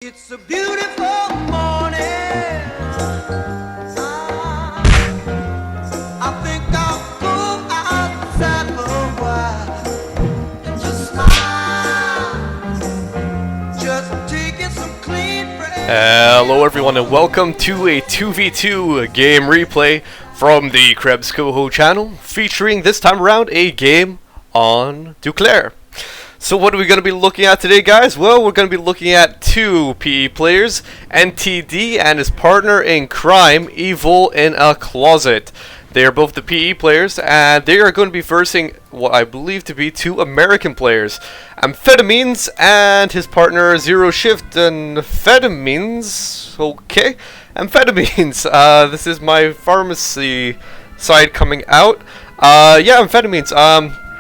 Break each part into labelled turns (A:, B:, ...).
A: It's a beautiful morning. I think I'll go outside for a while and just smile. Just taking some clean breath.
B: Hello everyone and welcome to a 2v2 game replay from the Krebs COH channel, featuring this time around a game on Duclair. So what are we going to be looking at today, guys? Well, we're going to be looking at two PE players, NTD and his partner in crime, evilInaCIoset. They are both the PE players, and they are going to be versing what I believe to be two American players, Amphetamines and his partner ZeroShift. Amphetamines, okay, Amphetamines. This is my pharmacy side coming out. Yeah, Amphetamines.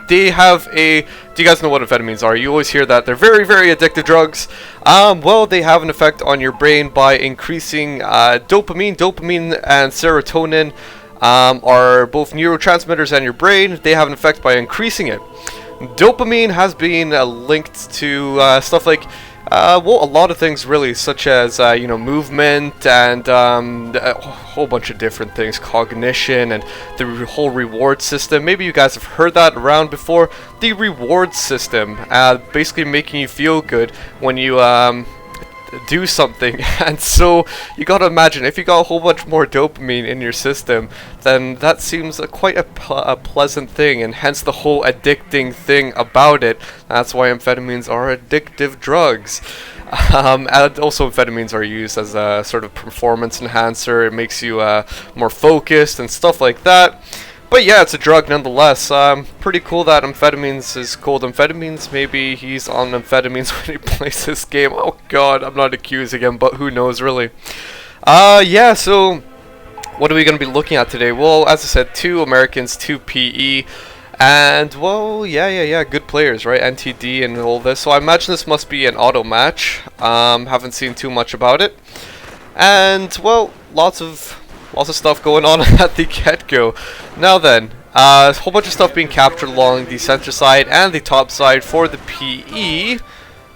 B: They have a... Do you guys know what amphetamines are? You always hear that they're very, very addictive drugs. Well, they have an effect on your brain by increasing dopamine. Dopamine and serotonin are both neurotransmitters in your brain. They have an effect by increasing it. Dopamine has been linked to stuff like, well, a lot of things really, such as, you know, movement and a whole bunch of different things, cognition and the whole reward system. Maybe you guys have heard that around before. The reward system, basically making you feel good when you do something. And so you gotta imagine, if you got a whole bunch more dopamine in your system, then that seems quite a pleasant thing, and hence the whole addicting thing about it. That's why amphetamines are addictive drugs. And also amphetamines are used as a sort of performance enhancer. It makes you more focused and stuff like that. But yeah, it's a drug nonetheless. Pretty cool that Amphetamines is called Amphetamines. Maybe he's on amphetamines when he plays this game. Oh god, I'm not accusing him, but who knows really. Yeah, so what are we going to be looking at today? Well, as I said, two Americans, two PE. And, well, yeah, good players, right? NTD and all this. So I imagine this must be an auto match. Haven't seen too much about it. And, well, lots of stuff going on at the get-go. Now then, a whole bunch of stuff being captured along the center side and the top side for the PE.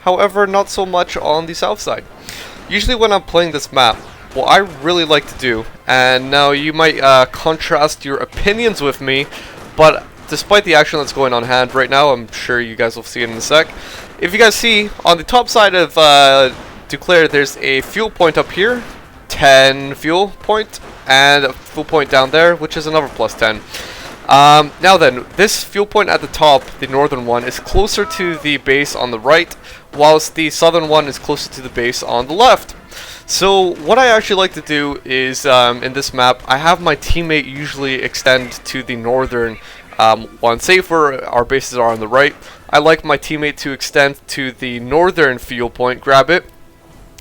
B: However, not so much on the south side. Usually when I'm playing this map, what I really like to do, and now you might contrast your opinions with me, but despite the action that's going on hand right now, I'm sure you guys will see it in a sec. If you guys see, on the top side of Duclair, there's a fuel point up here, 10 fuel point, and a fuel point down there, which is another plus 10. Now then, this fuel point at the top, the northern one, is closer to the base on the right, whilst the southern one is closer to the base on the left. So what I actually like to do is, in this map, I have my teammate usually extend to the northern one. Say for our bases are on the right, I like my teammate to extend to the northern fuel point, grab it,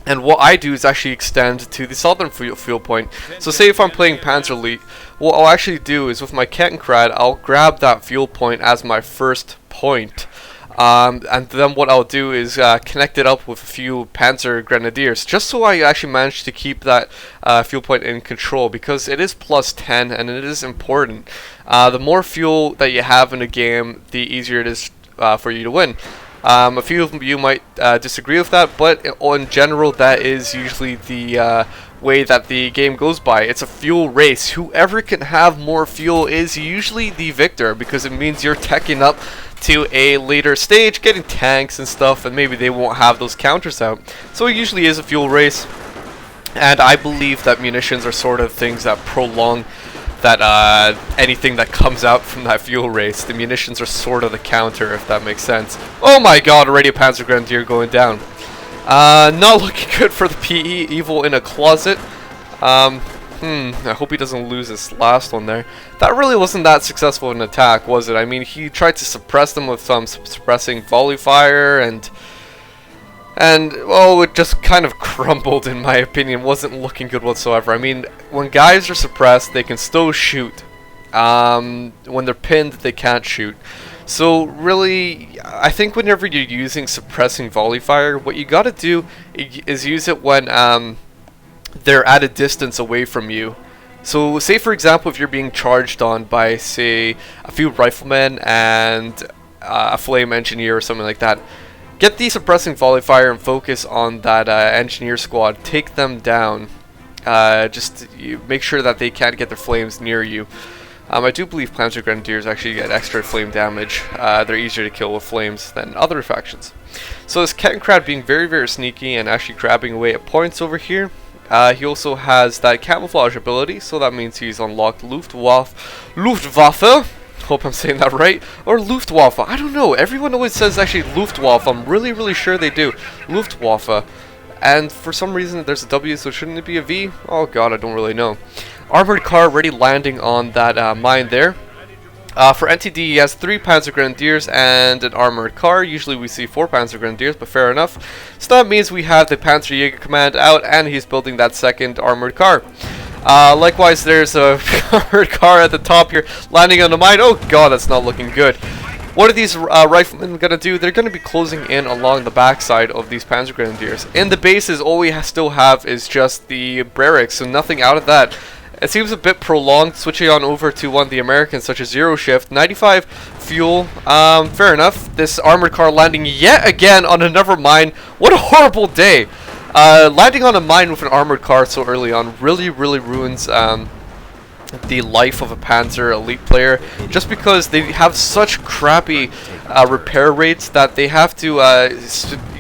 B: and what I do is actually extend to the southern fuel point. So say if I'm playing Panther Elite, what I'll actually do is with my Kettenkrad, I'll grab that fuel point as my first point. And then what I'll do is connect it up with a few Panzer Grenadiers, just so I actually manage to keep that fuel point in control, because it is plus 10 and it is important. The more fuel that you have in a game, the easier it is for you to win. A few of you might disagree with that, but in general, that is usually the way that the game goes by. It's a fuel race. Whoever can have more fuel is usually the victor, because it means you're teching up to a later stage, getting tanks and stuff, and maybe they won't have those counters out. So it usually is a fuel race, and I believe that munitions are sort of things that prolong that anything that comes out from that fuel race. The munitions are sort of the counter, if that makes sense. Oh my god, already a Panzer Grenadier going down. Not looking good for the PE, evilInaCIoset. I hope he doesn't lose this last one there. That really wasn't that successful an attack, was it? I mean, he tried to suppress them with some suppressing volley fire, and well, it just kind of crumbled in my opinion. Wasn't looking good whatsoever. I mean, when guys are suppressed, they can still shoot. When they're pinned, they can't shoot. So really, I think whenever you're using suppressing volley fire, what you gotta do is use it when they're at a distance away from you. So say for example, if you're being charged on by, say, a few riflemen and a flame engineer or something like that, Get the suppressing volley fire and focus on that engineer squad. Take them down. Make sure that they can't get their flames near you. I do believe Panther Grenadiers actually get extra flame damage. They're easier to kill with flames than other factions. So this Kettenkrad being very, very sneaky and actually grabbing away at points over here. He also has that camouflage ability, so that means he's unlocked Luftwaffe. Hope I'm saying that right. Or Luftwaffe. I don't know. Everyone always says actually Luftwaffe. I'm really, really sure they do. Luftwaffe. And for some reason there's a W, so shouldn't it be a V? Oh god, I don't really know. Armored car already landing on that mine there. For NTD, he has 3 Panzer Grenadiers and an armored car. Usually we see 4 Panzer Grenadiers, but fair enough. So that means we have the Panzerjäger command out, and he's building that second armored car. Likewise, there's a armored car at the top here, landing on the mine. Oh god, that's not looking good. What are these riflemen going to do? They're going to be closing in along the backside of these Panzer Grenadiers. In the bases, all we still have is just the barracks, so nothing out of that. It seems a bit prolonged, switching on over to one of the Americans, such as ZeroShift. 95 fuel, fair enough. This armored car landing yet again on another mine. What a horrible day! Landing on a mine with an armored car so early on really, really ruins the life of a Panzer elite player, just because they have such crappy repair rates that they have to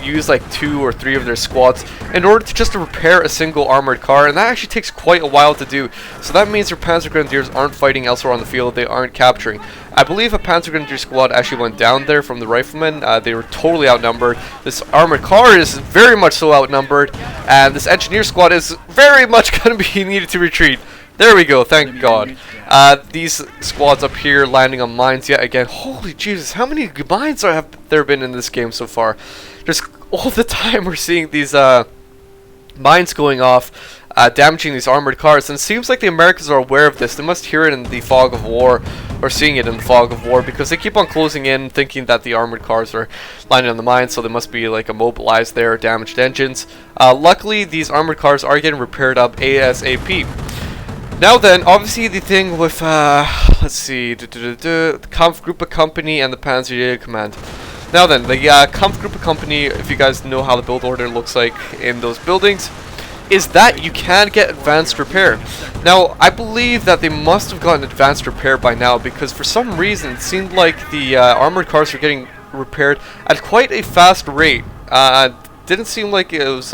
B: use like 2 or 3 of their squads in order to just repair a single armored car, and that actually takes quite a while to do. So that means your Panzer Grenadiers aren't fighting elsewhere on the field, they aren't capturing. I believe a Panzer Grenadier squad actually went down there from the riflemen. They were totally outnumbered. This armored car is very much so outnumbered, and this engineer squad is very much going to be needed to retreat. There we go, thank God. These squads up here landing on mines yet again. Holy Jesus, how many mines have there been in this game so far? Just all the time we're seeing these mines going off, damaging these armored cars. And it seems like the Americans are aware of this. They must hear it in the fog of war, or seeing it in the fog of war, because they keep on closing in, thinking that the armored cars are landing on the mines, so they must be like immobilized there, damaged engines. Luckily, these armored cars are getting repaired up ASAP. Now then, obviously the thing with, let's see, the Kampfgruppe Company and the Panzerjäger Command. Now then, the Kampfgruppe Company, if you guys know how the build order looks like in those buildings, is that you can get advanced repair. Now, I believe that they must have gotten advanced repair by now, because for some reason it seemed like the armored cars were getting repaired at quite a fast rate. Didn't seem like it was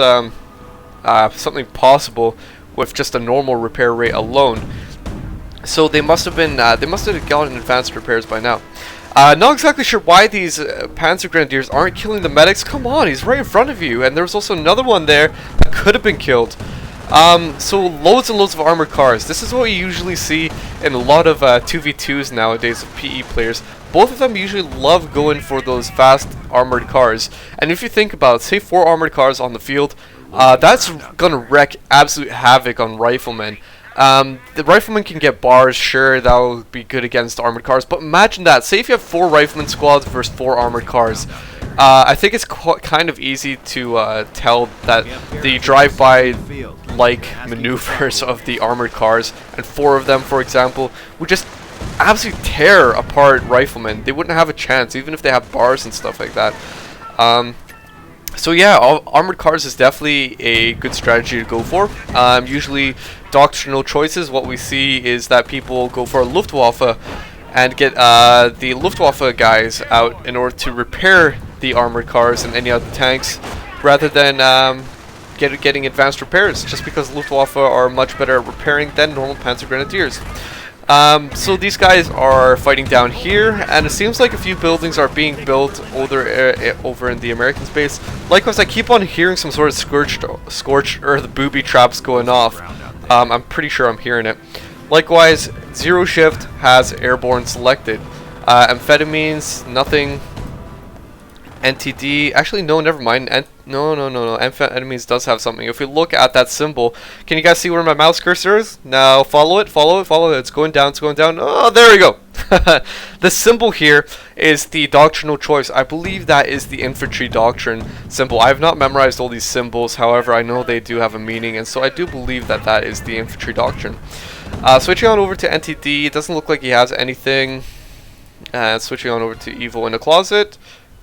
B: something possible with just a normal repair rate alone. So they must have been, they must have gotten advanced repairs by now. Not exactly sure why these Panzer Grenadiers aren't killing the medics. Come on, he's right in front of you, and there was also another one there that could have been killed. So loads and loads of armored cars. This is what you usually see in a lot of 2v2s nowadays of PE players. Both of them usually love going for those fast armored cars. And if you think about it, say 4 armored cars on the field, that's gonna wreak absolute havoc on riflemen. The riflemen can get bars, sure, that will be good against armored cars, but imagine that. Say if you have 4 rifleman squads versus 4 armored cars. I think it's kind of easy to tell that the drive-by like maneuvers of the armored cars, and 4 of them, for example, would just absolutely tear apart riflemen. They wouldn't have a chance, even if they have bars and stuff like that. So yeah, armored cars is definitely a good strategy to go for. Usually doctrinal choices, what we see is that people go for Luftwaffe and get the Luftwaffe guys out in order to repair the armored cars and any other tanks, rather than getting advanced repairs, just because Luftwaffe are much better at repairing than normal Panzer Grenadiers. So these guys are fighting down here, and it seems like a few buildings are being built over in the American space. Likewise, I keep on hearing some sort of scorched earth booby traps going off. I'm pretty sure I'm hearing it. Likewise, ZeroShift has airborne selected. Amphetamines, nothing. NTD, actually no, never mind. No. Amphetamines does have something. If we look at that symbol, can you guys see where my mouse cursor is? Now follow it. It's going down, Oh, there we go. The symbol here is the doctrinal choice. I believe that is the infantry doctrine symbol. I have not memorized all these symbols, however, I know they do have a meaning, and so I do believe that that is the infantry doctrine. Switching on over to NTD, it doesn't look like he has anything. Switching on over to evilInaCIoset.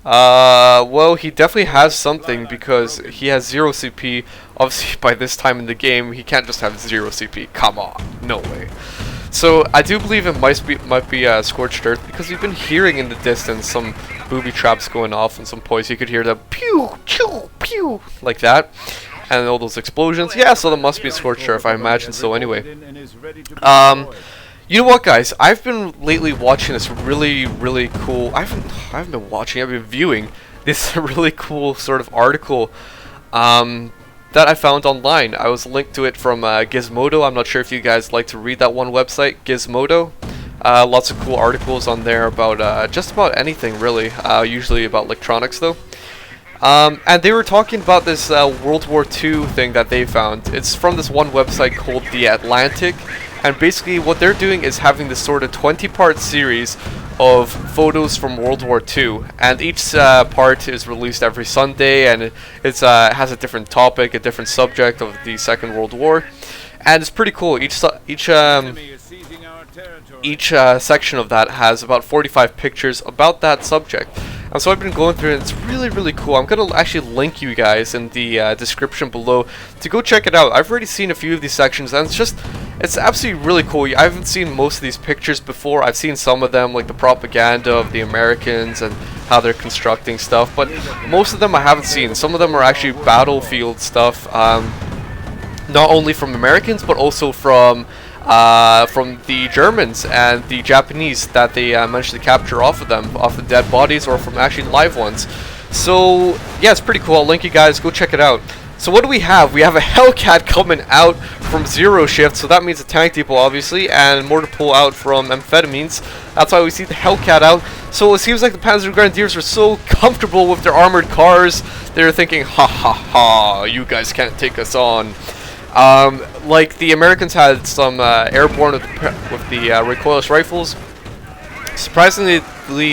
B: Well, he definitely has something because he has 0 CP. Obviously, by this time in the game, he can't just have 0 CP. Come on, no way. So I do believe it might be Scorched Earth because we've been hearing in the distance some booby traps going off and some points. You could hear the pew, pew, pew, like that, and all those explosions. Yeah, so that must be Scorched Earth. I imagine so. Anyway, you know what, guys? I've been lately watching this really cool. I haven't been watching. I've been viewing this really cool sort of article that I found online. I was linked to it from Gizmodo. I'm not sure if you guys like to read that one website, Gizmodo. Lots of cool articles on there about just about anything, really. Usually about electronics, though. And they were talking about this World War II thing that they found. It's from this one website called The Atlantic. And basically what they're doing is having this sort of 20-part series of photos from World War II, and each part is released every Sunday, and it has a different topic, a different subject of the Second World War, and it's pretty cool. Each section of that has about 45 pictures about that subject. And so I've been going through it, and it's really cool. I'm going to actually link you guys in the description below to go check it out. I've already seen a few of these sections, and it's absolutely really cool. I haven't seen most of these pictures before. I've seen some of them, like the propaganda of the Americans and how they're constructing stuff, but most of them I haven't seen. Some of them are actually battlefield stuff, not only from Americans, but also from the Germans and the Japanese that they managed to capture off of them, off the dead bodies, or from actually live ones. So yeah, it's pretty cool. I'll link you guys, go check it out. So what do we have? We have a Hellcat coming out from ZeroShift, so that means a tank depot obviously, and more to pull out from Amphetamines. That's why we see the Hellcat out. So it seems like the Panzer Grenadiers are so comfortable with their armored cars, they're thinking, ha ha ha, you guys can't take us on. Like the Americans had some airborne with the recoilless rifles. Surprisingly,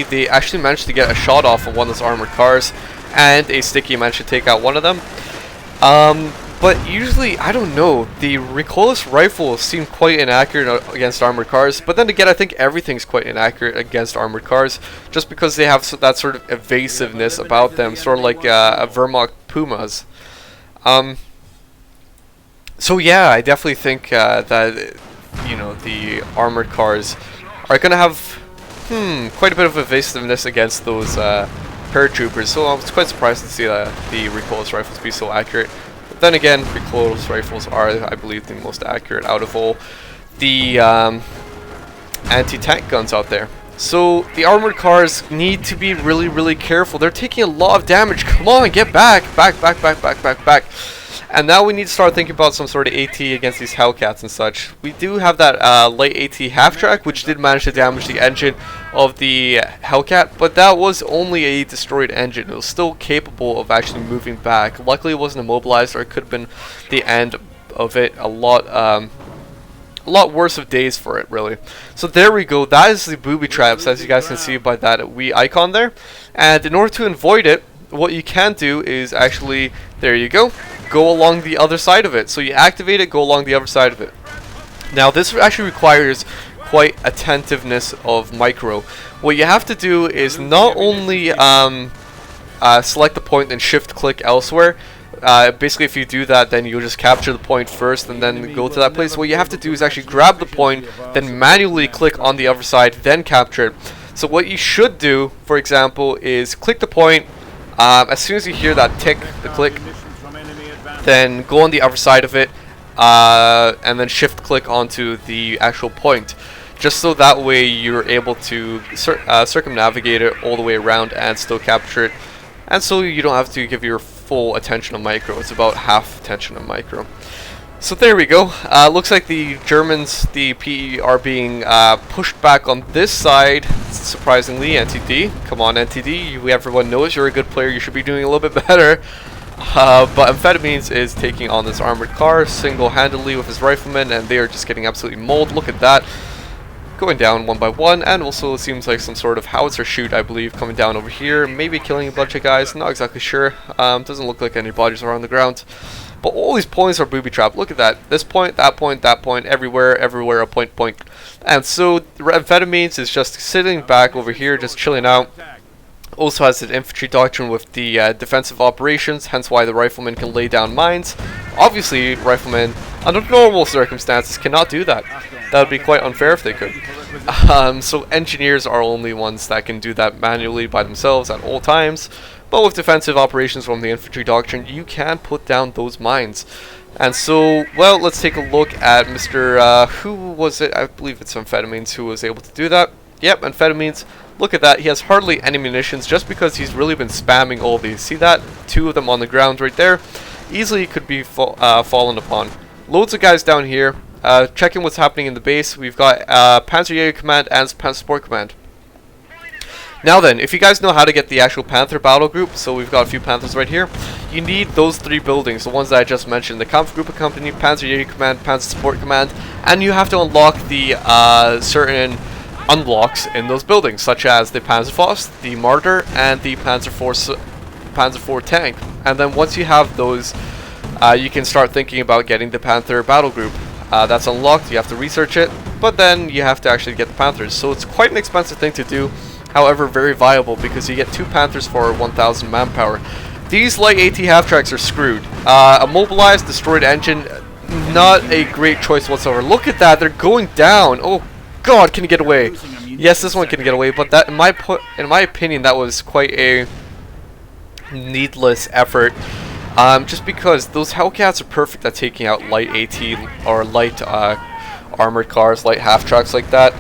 B: they actually managed to get a shot off of one of those armored cars, and a sticky managed to take out one of them. But usually, I don't know, the recoilless rifles seem quite inaccurate against armored cars, but then again, I think everything's quite inaccurate against armored cars, just because they have that sort of evasiveness about them, sort of like a Wehrmacht Pumas. So yeah, I definitely think that, you know, the armored cars are going to have quite a bit of evasiveness against those paratroopers, so I was quite surprised to see the recoilless rifles be so accurate. But then again, recoilless rifles are, I believe, the most accurate out of all the anti-tank guns out there. So the armored cars need to be really careful. They're taking a lot of damage. Come on, get back. And now we need to start thinking about some sort of AT against these Hellcats and such. We do have that light AT half-track, which did manage to damage the engine of the Hellcat, but that was only a destroyed engine. It was still capable of actually moving back. Luckily it wasn't immobilized, or it could have been the end of it. A lot worse of days for it, really. So there we go. That is the booby traps, as you guys can see by that wee icon there. And in order to avoid it, what you can do is actually, there you go along the other side of it. So you activate it, go along the other side of it. Now this actually requires quite attentiveness of micro. What you have to do is not only select the point and shift click elsewhere. Basically if you do that, then you'll just capture the point first and then go to that place. What you have to do is actually grab the point, then manually click on the other side, then capture it. So what you should do, for example, is click the point. As soon as you hear that tick, the click, then go on the other side of it, and then shift click onto the actual point, just so that way you're able to circumnavigate it all the way around and still capture it, and so you don't have to give your full attention on micro. It's about half attention on micro. So there we go. Looks like the Germans, the PE, are being pushed back on this side, surprisingly. NTD, come on NTD, everyone knows you're a good player, you should be doing a little bit better. But Amphetamines is taking on this armored car single-handedly with his riflemen, and they are just getting absolutely mauled. Look at that. Going down one by one, and also it seems like some sort of howitzer shoot, I believe, coming down over here. Maybe killing a bunch of guys, not exactly sure. Doesn't look like any bodies are on the ground. But all these points are booby-trapped. Look at that. This point, that point, that point, everywhere a point. And so Amphetamines is just sitting back over here, just chilling out. Also has the infantry doctrine with the defensive operations, hence why the riflemen can lay down mines. Obviously, riflemen, under normal circumstances, cannot do that. That would be quite unfair if they could. So engineers are only ones that can do that manually by themselves at all times. But with defensive operations from the infantry doctrine, you can put down those mines. And so, well, let's take a look at Mr. Who was it? I believe it's Amphetamines who was able to do that. Yep, Amphetamines. Look at that. He has hardly any munitions just because he's really been spamming all these. See that? 2 of them on the ground right there. Easily could be fallen upon. Loads of guys down here. Checking what's happening in the base. We've got Panzer Jäger Command and Panther Support Command. Now then, if you guys know how to get the actual Panther battle group, so we've got a few Panthers right here, you need those 3 buildings, the ones that I just mentioned, the Kampfgruppe Company, Panzer Jäger Command, Panther Support Command, and you have to unlock the certain unlocks in those buildings, such as the Panzerfaust, the Martyr, and the Panzer IV tank. And then once you have those, you can start thinking about getting the Panther battle group. That's unlocked, you have to research it, but then you have to actually get the Panthers. So it's quite an expensive thing to do. However, very viable because you get 2 Panthers for 1,000 manpower. These light AT half-tracks are screwed. Immobilized, destroyed engine, not a great choice whatsoever. Look at that, they're going down. Oh God, can you get away? Yes, this one can get away, but that, in my opinion, that was quite a needless effort. Just because those Hellcats are perfect at taking out light AT or light armored cars, light half-tracks like that.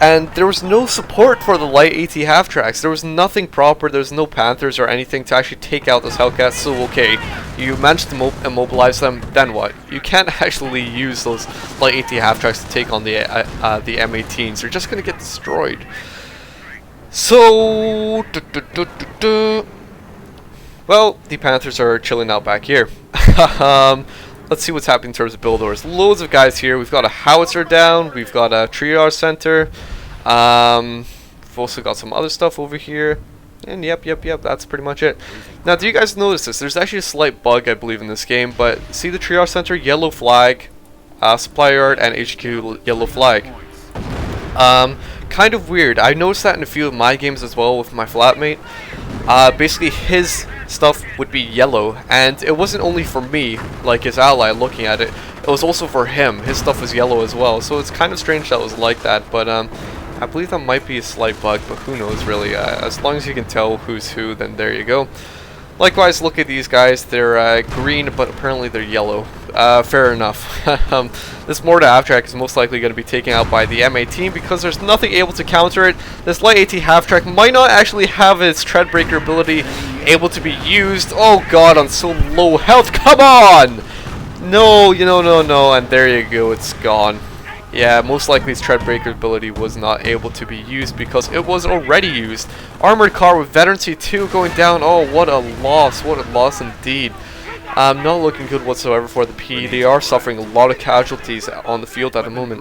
B: And there was no support for the light AT half-tracks. There was nothing proper. There was no Panthers or anything to actually take out those Hellcats. So, okay, you managed to immobilize them, then what? You can't actually use those light AT half-tracks to take on the M18s. They're just going to get destroyed. So, well, the Panthers are chilling out back here. Let's see what's happening in terms of build orders. Loads of guys here. We've got a howitzer down. We've got a triage center. We've also got some other stuff over here. And yep, that's pretty much it. Now, do you guys notice this? There's actually a slight bug, I believe, in this game. But see the triage center? Yellow flag. Supply yard and HQ yellow flag. Kind of weird. I noticed that in a few of my games as well with my flatmate. Basically, his stuff would be yellow, and it wasn't only for me, like his ally looking at it, it was also for him. His stuff was yellow as well, so it's kind of strange that it was like that, but I believe that might be a slight bug, but who knows really. As long as you can tell who's who, then there you go. Likewise, look at these guys. They're green, but apparently they're yellow. Fair enough. This mortar half-track is most likely going to be taken out by the M18 because there's nothing able to counter it. This light AT half-track might not actually have its treadbreaker ability able to be used. Oh God, on so low health. Come on! No, no, and there you go. It's gone. Yeah, most likely its treadbreaker ability was not able to be used because it was already used. Armored car with veterancy 2 going down. Oh, what a loss. What a loss indeed. Not looking good whatsoever for the P. They are suffering a lot of casualties on the field at the moment.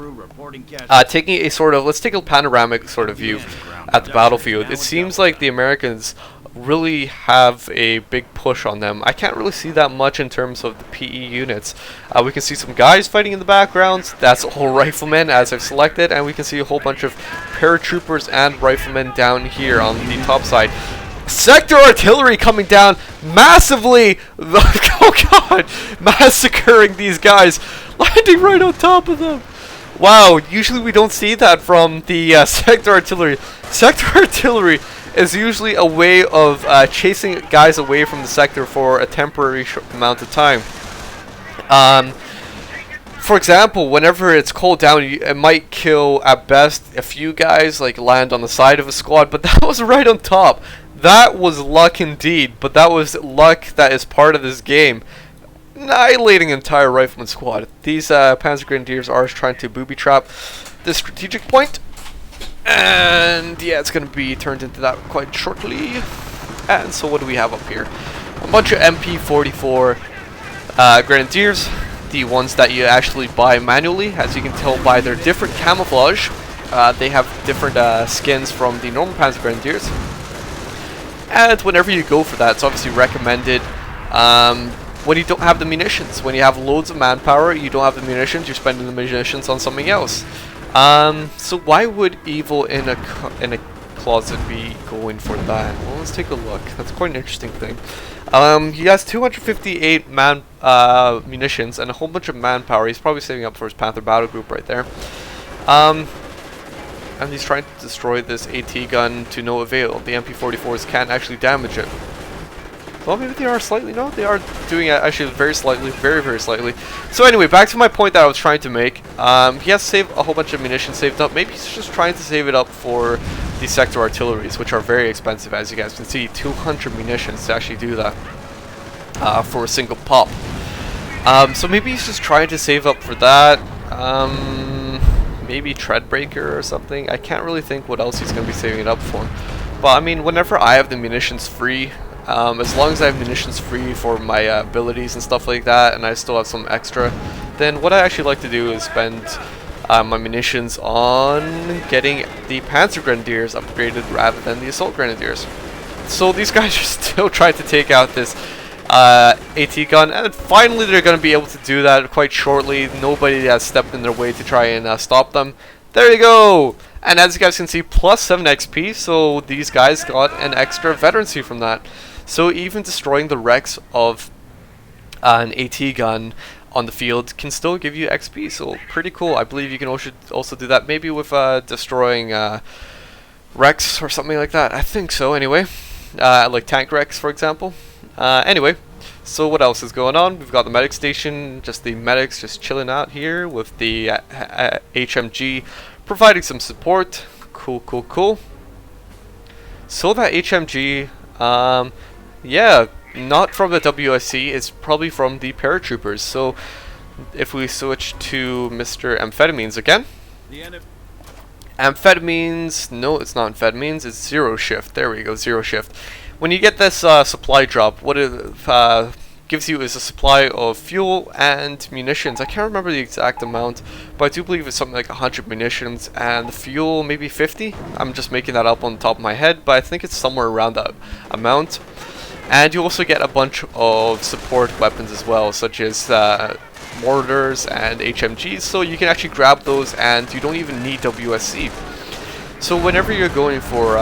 B: Taking a sort of, let's take a panoramic sort of view at the battlefield. It seems like the Americans really have a big push on them. I can't really see that much in terms of the PE units. We can see some guys fighting in the background. That's all riflemen as I've selected, and we can see a whole bunch of paratroopers and riflemen down here on the top side. Sector artillery coming down massively. Oh God, massacring these guys, landing right on top of them. Wow, usually we don't see that from the sector artillery. Sector artillery is usually a way of chasing guys away from the sector for a temporary amount of time. For example, whenever it's cooled down, it might kill at best a few guys, like land on the side of a squad, but that was right on top. That was luck indeed, but that was luck that is part of this game. Annihilating an entire rifleman squad. These Panzer Grenadiers are trying to booby trap this strategic point. And yeah, it's going to be turned into that quite shortly. And so what do we have up here? A bunch of MP44 Grenadiers. The ones that you actually buy manually, as you can tell by their different camouflage. They have different skins from the normal Panzer Grenadiers. And whenever you go for that, it's obviously recommended when you don't have the munitions. When you have loads of manpower, you don't have the munitions, you're spending the munitions on something else. So why would evilInaCIoset closet be going for that? Well, let's take a look. That's quite an interesting thing. He has 258 munitions and a whole bunch of manpower. He's probably saving up for his Panther battle group right there. And he's trying to destroy this AT gun to no avail. The MP44s can't actually damage it. Well, maybe they are slightly. No, they are doing it actually very slightly, very, very slightly. So anyway, back to my point that I was trying to make. He has saved a whole bunch of munitions saved up. Maybe he's just trying to save it up for the sector artilleries, which are very expensive, as you guys can see. 200 munitions to actually do that for a single pop. So maybe he's just trying to save up for that. Maybe Treadbreaker or something. I can't really think what else he's going to be saving it up for. But I mean, whenever I have the munitions free, as long as I have munitions free for my abilities and stuff like that, and I still have some extra, then what I actually like to do is spend my munitions on getting the Panzer Grenadiers upgraded rather than the Assault Grenadiers. So these guys are still trying to take out this AT gun, and finally they're going to be able to do that quite shortly. Nobody has stepped in their way to try and stop them. There you go! And as you guys can see, plus 7 XP, so these guys got an extra veterancy from that. So even destroying the wrecks of an AT gun on the field can still give you XP, so pretty cool. I believe you can also do that maybe with destroying wrecks or something like that. I think so anyway, like tank wrecks for example. Anyway, so what else is going on? We've got the medic station, just the medics just chilling out here with the HMG providing some support. Cool, cool, cool. So that HMG, yeah, not from the WSC, it's probably from the paratroopers. So if we switch to Mr. Amphetamines again. Amphetamines, no, it's not Amphetamines, it's ZeroShift. There we go, ZeroShift. When you get this supply drop, what it gives you is a supply of fuel and munitions. I can't remember the exact amount, but I do believe it's something like 100 munitions, and the fuel maybe 50. I'm just making that up on the top of my head, but I think it's somewhere around that amount. And you also get a bunch of support weapons as well, such as mortars and HMGs, so you can actually grab those and you don't even need WSC. So whenever you're going for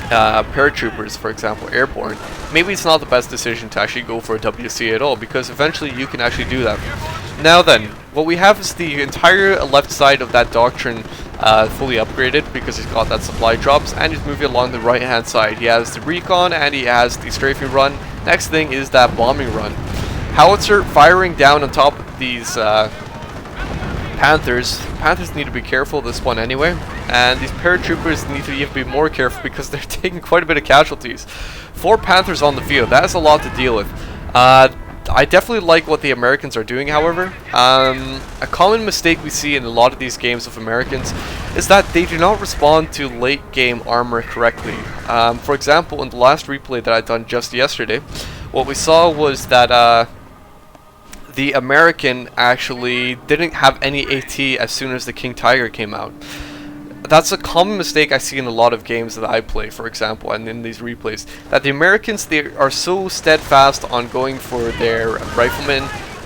B: paratroopers, for example, airborne, maybe it's not the best decision to actually go for a WC at all, because eventually you can actually do that. Now then, what we have is the entire left side of that Doctrine fully upgraded, because he's got that supply drops, and he's moving along the right hand side. He has the recon and he has the strafing run. Next thing is that bombing run. Howitzer firing down on top of these Panthers. Panthers need to be careful this one anyway, and these paratroopers need to even be more careful because they're taking quite a bit of casualties. 4 Panthers on the field, that is a lot to deal with. I definitely like what the Americans are doing, however. A common mistake we see in a lot of these games of Americans is that they do not respond to late game armor correctly. For example, in the last replay that I'd done just yesterday, what we saw was that the American actually didn't have any AT as soon as the King Tiger came out. That's a common mistake I see in a lot of games that I play, for example, and in these replays. That the Americans, they are so steadfast on going for their riflemen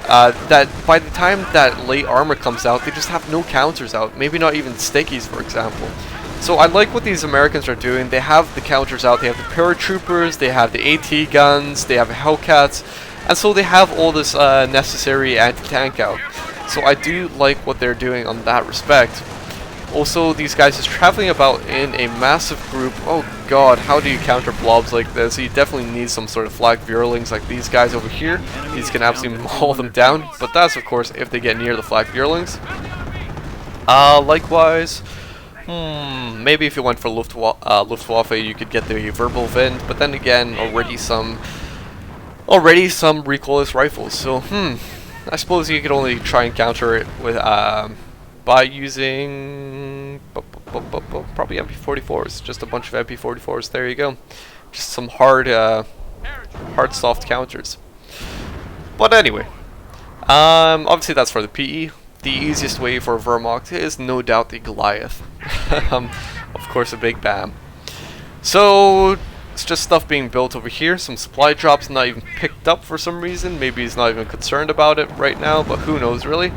B: that by the time that late armor comes out, they just have no counters out. Maybe not even stickies, for example. So I like what these Americans are doing. They have the counters out, they have the paratroopers, they have the AT guns, they have Hellcats, and so they have all this necessary anti-tank out. So I do like what they're doing on that respect. Also, these guys is traveling about in a massive group. Oh god, how do you counter blobs like this? You definitely need some sort of flak Vurlings like these guys over here. These can absolutely maul them down, but that's of course if they get near the flak Vurlings. Likewise, maybe if you went for Luftwaffe, you could get the verbal Wind, but then again, already some recoilless rifles. So I suppose you could only try and counter it with by using probably MP44s, just a bunch of MP44s. There you go, just some hard soft counters. But anyway, obviously that's for the PE. The easiest way for Wehrmacht is no doubt the Goliath. Of course, a big BAM. So it's just stuff being built over here. Some supply drops not even picked up for some reason. Maybe he's not even concerned about it right now, but who knows really.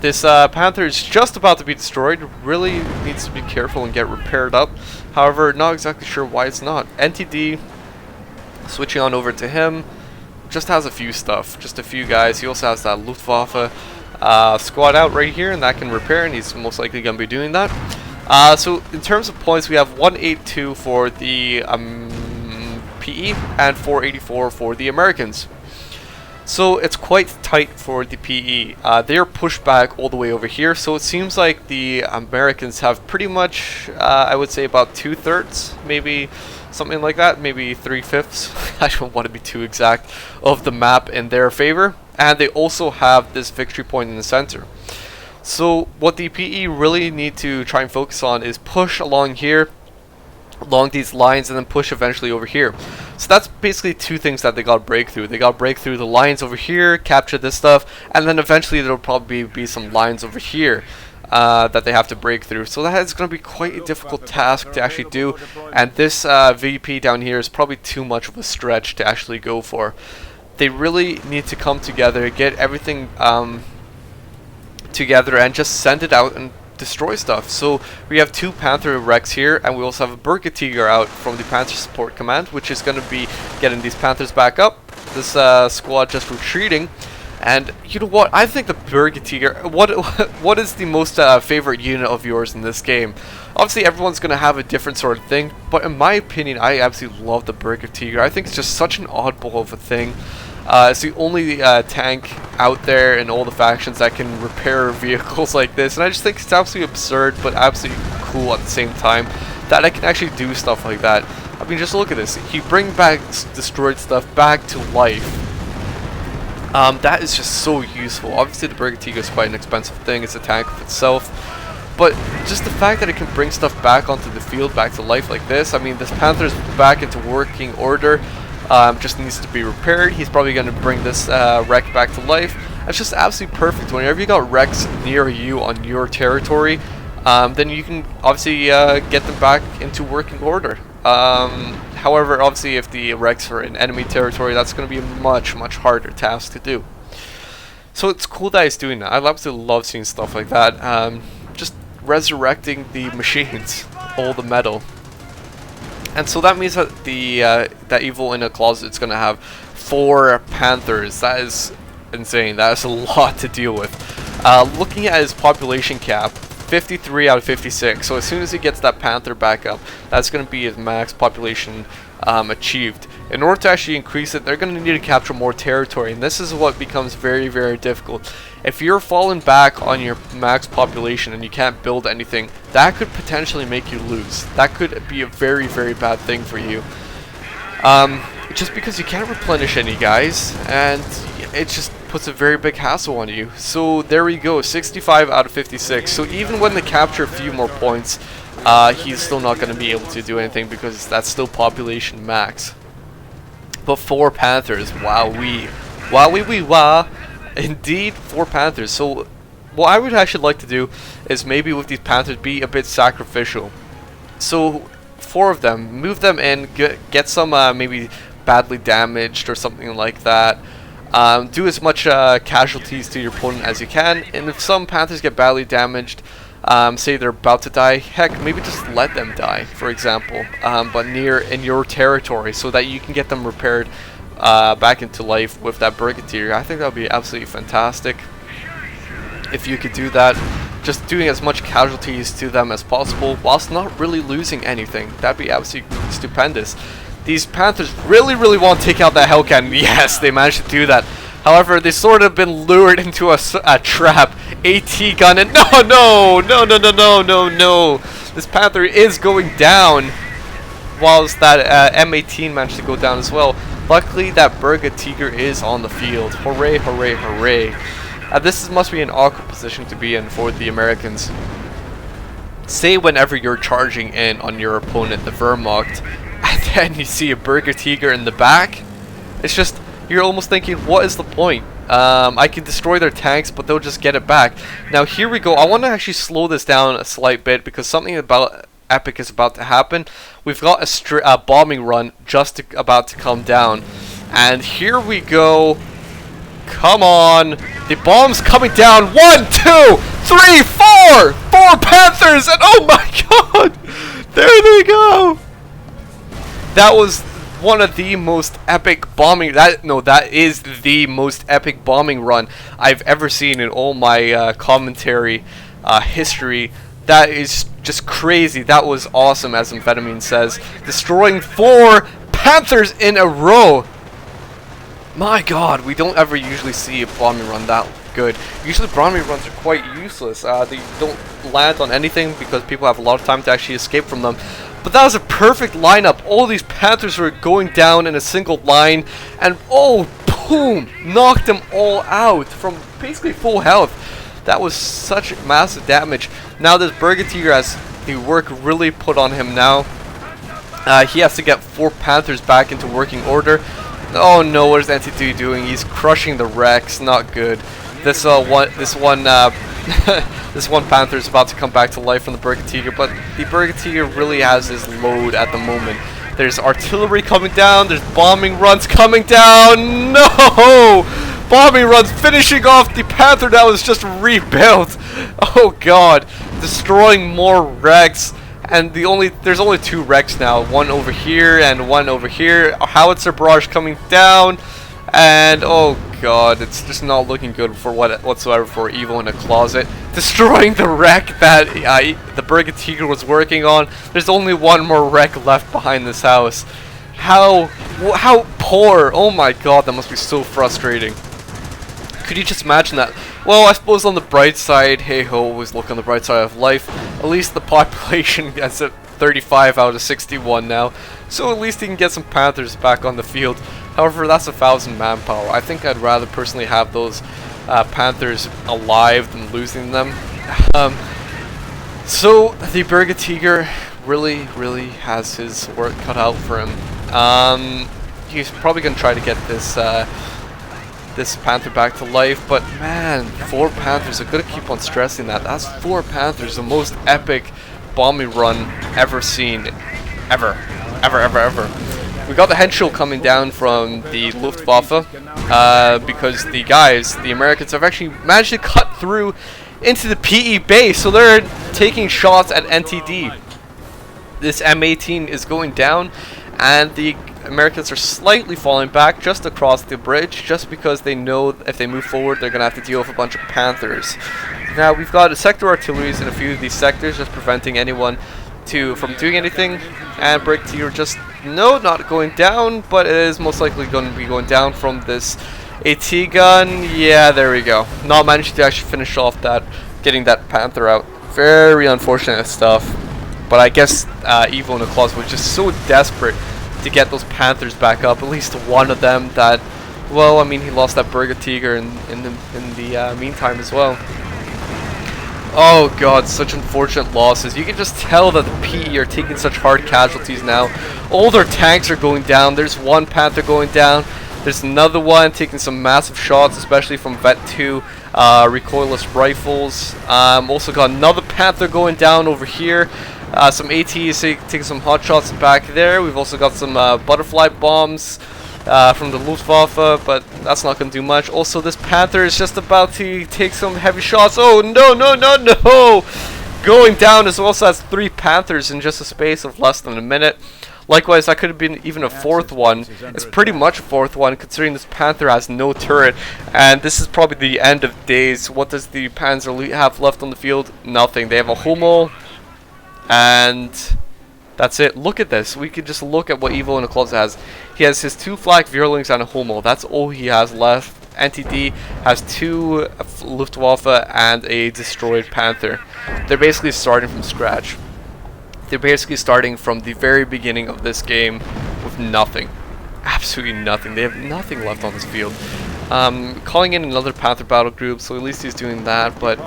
B: This Panther is just about to be destroyed. Really needs to be careful and get repaired up. However, not exactly sure why it's not. NTD, switching on over to him, just has a few stuff. Just a few guys. He also has that Luftwaffe squad out right here, and that can repair, and he's most likely going to be doing that. So in terms of points, we have 182 for the PE and 484 for the Americans. So it's quite tight for the PE. They're pushed back all the way over here, so it seems like the Americans have pretty much, I would say about 2/3, maybe something like that, maybe 3/5. I don't want to be too exact, of the map in their favor. And they also have this victory point in the center. So what the PE really need to try and focus on is push along here, along these lines, and then push eventually over here. So that's basically two things that they got to break through. They got to break through the lines over here, capture this stuff, and then eventually there'll probably be some lines over here that they have to break through. So that is going to be quite a difficult task to actually do, and this VP down here is probably too much of a stretch to actually go for. They really need to come together, get everything together, and just send it out and destroy stuff. So we have two Panther wrecks here, and we also have a Burger out from the Panther support command, which is going to be getting these Panthers back up. This squad just retreating, and you know what? I think the Burger what is the most favorite unit of yours in this game? Obviously, everyone's going to have a different sort of thing, but in my opinion, I absolutely love the Burger. I think it's just such an oddball of a thing. It's the only tank out there in all the factions that can repair vehicles like this, and I just think it's absolutely absurd, but absolutely cool at the same time, that I can actually do stuff like that. I mean, just look at this. He brings back destroyed stuff back to life. That is just so useful. Obviously, the Burger is quite an expensive thing. It's a tank of itself. But just the fact that it can bring stuff back onto the field, back to life like this. I mean, this Panther's back into working order. Just needs to be repaired. He's probably going to bring this wreck back to life. It's just absolutely perfect. Whenever you got wrecks near you on your territory, then you can obviously get them back into working order. However, obviously, if the wrecks are in enemy territory, that's going to be a much, much harder task to do. So it's cool that he's doing that. I absolutely love seeing stuff like that. Just resurrecting the machines, all the metal. And so that means that the that evilInaCIoset is going to have 4 Panthers. That is insane. That is a lot to deal with. Looking at his population cap, 53 out of 56. So as soon as he gets that Panther back up, that's going to be his max population achieved. In order to actually increase it, they're going to need to capture more territory, and this is what becomes very, very difficult. If you're falling back on your max population and you can't build anything, that could potentially make you lose. That could be a very, very bad thing for you. Just because you can't replenish any guys, and it just puts a very big hassle on you. So there we go, 65 out of 56. So even when they capture a few more points, he's still not going to be able to do anything because that's still population max. But 4 Panthers, wowee. Wowee wah. Indeed, 4 Panthers. So what I would actually like to do is maybe with these Panthers be a bit sacrificial. So 4 of them, move them in, get some maybe badly damaged or something like that. Do as much casualties to your opponent as you can, and if some Panthers get badly damaged, say they're about to die, heck, maybe just let them die, for example, but in your territory, so that you can get them repaired back into life with that Brigadier. I think that would be absolutely fantastic if you could do that. Just doing as much casualties to them as possible whilst not really losing anything. That'd be absolutely stupendous. These Panthers really, really want to take out that Hell Cannon. Yes, they managed to do that. However, they sort of been lured into a trap. AT gun and no. This Panther is going down, whilst that M18 managed to go down as well. Luckily, that Burger is on the field. Hooray, hooray, hooray. This must be an awkward position to be in for the Americans. Say whenever you're charging in on your opponent, the Wehrmacht, and then you see a Burger in the back, it's just, you're almost thinking, what is the point? I can destroy their tanks, but they'll just get it back. Now here we go. I want to actually slow this down a slight bit because something about epic is about to happen. We've got a bombing run just about to come down, and here we go. Come on. The bomb's coming down. 1, 2, 3, 4! 4 Panthers! And oh my god! There they go! That was one of the most epic bombing... that is the most epic bombing run I've ever seen in all my commentary history. That is just crazy. That was awesome, as Amphetamines says. Destroying 4 Panthers in a row! My god, we don't ever usually see a bombing run that good. Usually bombing runs are quite useless. They don't land on anything because people have a lot of time to actually escape from them. But that was a perfect lineup. All these Panthers were going down in a single line, and oh, boom, knocked them all out from basically full health. That was such massive damage. Now this Brigadier has the work really put on him now. He has to get 4 Panthers back into working order. Oh no, what is NT2 doing? He's crushing the Rex. Not good. This one Panther is about to come back to life from the Brigadier, but the Brigadier really has his load at the moment. There's artillery coming down. There's bombing runs coming down. No! Bombing runs finishing off the Panther that was just rebuilt. Oh god, destroying more Rex. And there's only 2 wrecks now, one over here and one over here. A howitzer barrage coming down, and oh god, it's just not looking good for whatsoever for evilInaCIoset. Destroying the wreck that the Brigadier was working on. There's only one more wreck left behind this house. How poor! Oh my god, that must be so frustrating. Could you just imagine that? Well, I suppose on the bright side, hey ho, always look on the bright side of life. At least the population gets at 35 out of 61 now, so at least he can get some Panthers back on the field. However, that's 1,000 manpower. I think I'd rather personally have those Panthers alive than losing them. So the Brigadier really has his work cut out for him. He's probably going to try to get this this Panther back to life, but man, 4 Panthers, I'm gonna keep on stressing that. That's 4 Panthers, the most epic bombing run ever seen. Ever. We got the Henschel coming down from the Luftwaffe, because the Americans have actually managed to cut through into the PE base, so they're taking shots at NTD. This M18 is going down, and the Americans are slightly falling back just across the bridge, just because they know if they move forward they're going to have to deal with a bunch of Panthers. Now we've got sector artilleries in a few of these sectors, just preventing anyone from doing anything, and Brigadier just not going down, but it is most likely going to be going down from this AT gun. Yeah, there we go. Not managing to actually finish off getting that Panther out. Very unfortunate stuff, but I guess evilInaCIoset was just so desperate to get those Panthers back up, at least one of them that, well, I mean, he lost that Brigadier in the meantime as well. Oh god, such unfortunate losses. You can just tell that the PE are taking such hard casualties now. All their tanks are going down. There's 1 Panther going down. There's another one taking some massive shots, especially from Vet 2 recoilless rifles. Also got another Panther going down over here. Some ATs taking some hot shots back there. We've also got some butterfly bombs from the Luftwaffe, but that's not going to do much. Also, this Panther is just about to take some heavy shots. Oh, no! Going down as well, so that's 3 Panthers in just a space of less than a minute. Likewise, that could have been even a 4th one. It's pretty much a 4th one, considering this Panther has no turret. And this is probably the end of days. What does the Panzer have left on the field? Nothing. They have a Hummel, and that's it. Look at this. We could just look at what evilInaCIoset has. He has his 2 flak Vierlings and a Hummel. That's all he has left. NTD has 2 Luftwaffe and a destroyed Panther. They're basically starting from scratch. They're basically starting from the very beginning of this game with nothing. Absolutely nothing. They have nothing left on this field. Calling in another Panther battle group, so at least he's doing that, but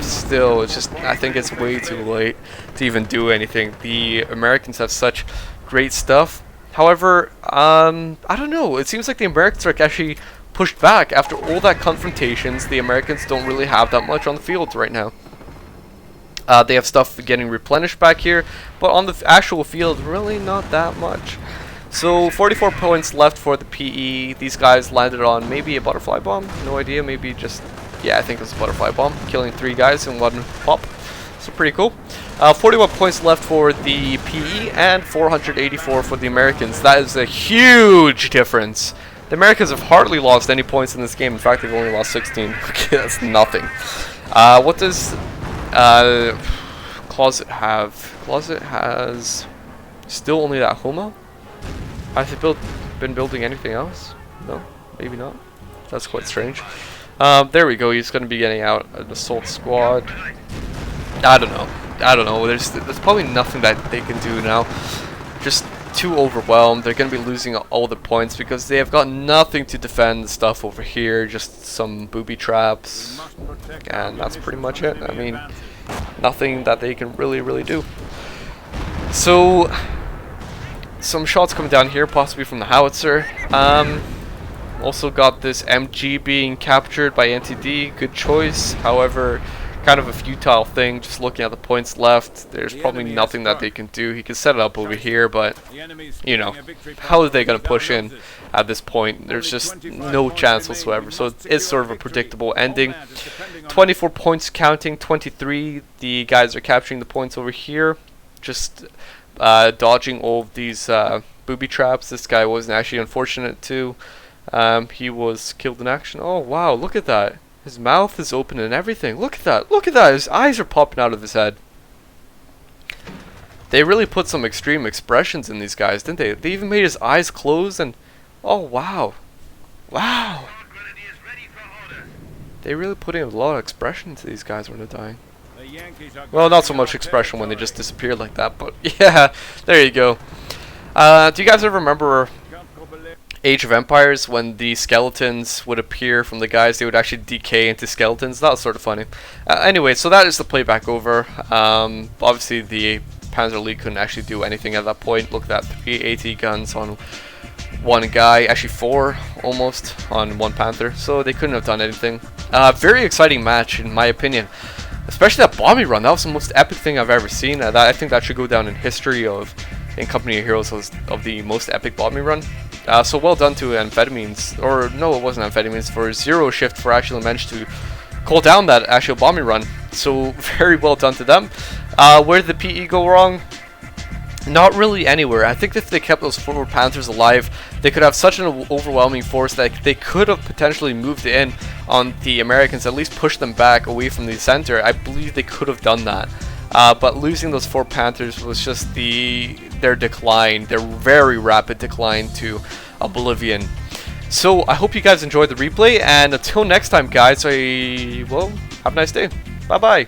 B: still, it's just, I think it's way too late to even do anything. The Americans have such great stuff. However, I don't know, it seems like the Americans are actually pushed back. After all that confrontations, the Americans don't really have that much on the field right now. They have stuff getting replenished back here, but on the actual field, really not that much. So 44 points left for the PE. These guys landed on maybe a butterfly bomb. No idea. Maybe just, yeah, I think it was a butterfly bomb, killing 3 guys in 1 pop. So pretty cool. 41 points left for the PE and 484 for the Americans. That is a huge difference. The Americans have hardly lost any points in this game. In fact, they've only lost 16. Okay, that's nothing. What does Closet have? Closet has still only that Homa. Have they been building anything else? No, maybe not. That's quite strange. There we go. He's going to be getting out an assault squad. I don't know. There's probably nothing that they can do now. Just too overwhelmed. They're going to be losing all the points because they have got nothing to defend the stuff over here. Just some booby traps, and that's pretty much it. I mean, nothing that they can really do. So, some shots coming down here, possibly from the howitzer. Also got this MG being captured by NTD. Good choice. However, kind of a futile thing. Just looking at the points left, there's probably nothing that they can do. He can set it up over here, but you know, how are they going to push in at this point? There's just no chance whatsoever. So it's sort of a predictable ending. 24 points counting, 23. The guys are capturing the points over here. Just dodging all of these booby traps. This guy wasn't actually unfortunate too. He was killed in action. Oh wow, look at that. His mouth is open and everything. Look at that. Look at that. His eyes are popping out of his head. They really put some extreme expressions in these guys, didn't they? They even made his eyes close and... Oh, wow. Wow. They really put in a lot of expression into these guys when they're dying. Well, not so much expression when they just disappear like that, but yeah, there you go. Do you guys ever remember Age of Empires, when the skeletons would appear from the guys? They would actually decay into skeletons. That was sort of funny. Anyway, so that is the playback over. Obviously, the Panther Elite couldn't actually do anything at that point. Look at that, 3 AT guns on one guy, actually 4 almost on one Panther, so they couldn't have done anything. Very exciting match, in my opinion. Especially that bombing run. That was the most epic thing I've ever seen. I think that should go down in history in Company of Heroes of the most epic bombing run. So well done to Amphetamines, or no, it wasn't Amphetamines, for ZeroShift for actually managed to call down that actual bombing run. So very well done to them. Where did the PE go wrong? Not really anywhere. I think if they kept those 4 Panthers alive, they could have such an overwhelming force that they could have potentially moved in on the Americans, at least push them back away from the center. I believe they could have done that. But losing those 4 Panthers was just their decline, their very rapid decline to oblivion. So I hope you guys enjoyed the replay, and until next time, guys, well, have a nice day. Bye bye.